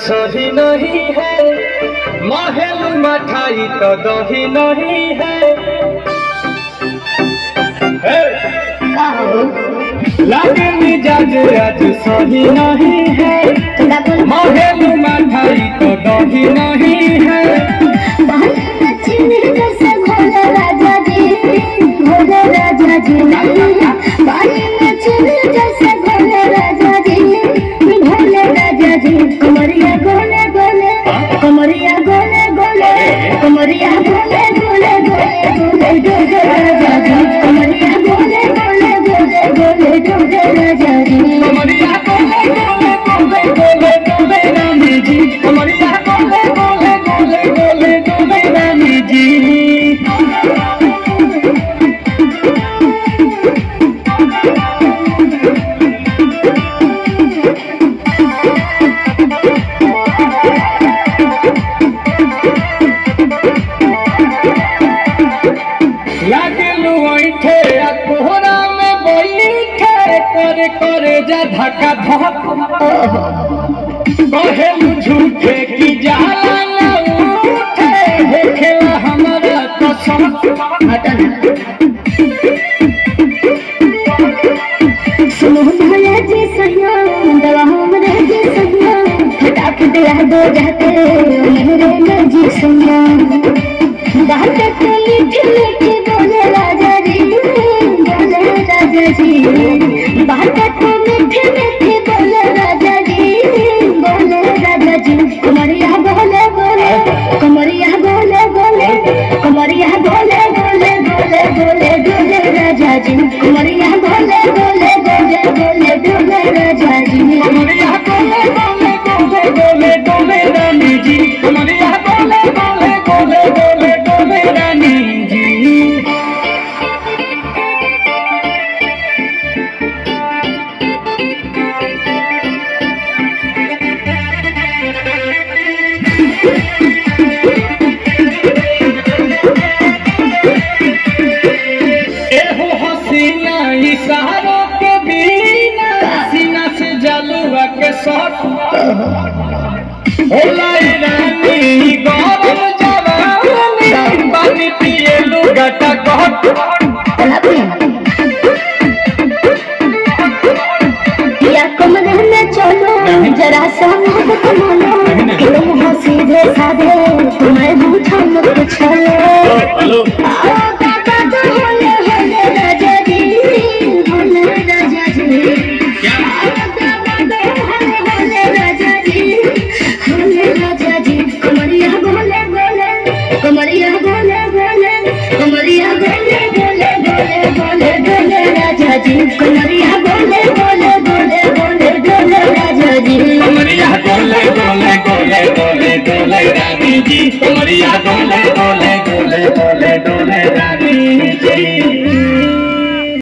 सही नहीं है, महल मठाई तो दही नहीं है। लागे मिजाज आज सही नहीं है, महल मठाई तो दही नहीं है। भोले राजा जी भोले राजा जी पानी में चले जैसे भोले राजा जी भोले राजा जी कमरिया गोले गोले कमरिया गोले गोले कमरिया गोले गोले गोले गोले डोले राजा जी कमरिया गोले गोले गोले गोले डोले राजा जी कमरिया गोले गोले गोले गोले डोले रानी जी कमरिया गोले गोले गोले गोले डोले रानी जी। कोहरा में बैठे करे करे जा धक्का धक कहेलू झूठे की जाला न उठे देखेला हमारा कसम। सुनो भैया जी सैया दवा हमरे जी सैया फटाफट रह दो जाते मेरे में जी सैया बात तो मीठी मीठी बोले राजा जी बोले राजा जी बात तो मीठी मीठी बोले राजा जी बोले राजा जी कमरिया बोले बोले कमरिया बोले बोले कमरिया बोले बोले बोले बोले बोले राजा जी कमरिया बोले बोले बोले बोले बोले राजा जी कमरिया गोले गोले गोले गोले डोले रानी जी कमरिया गोले गोले गोले गोले डोले रानी जी। एहो हसीना इशारों के बिना सीना से जलवा के शॉट होला रानी गरम जवानी पानी पिए लुगाटा कहट। या कमरे में चलो जरा सा मोहब्बत मानो तुम हो सीधे साधे तुम्हें बूझा मत चलो राजा जी भोले राजा जी भोले राजा जी भोले राजा जी कमरिया बोले बोले कमरिया बोले बोले कमरिया बोले बोले बोले बोले बोले राजा जी कमरिया बोले बोले बोले बोले बोले राजा जी कमरिया गोले गोले गोले गोले डोले रानी जी कमरिया गोले गोले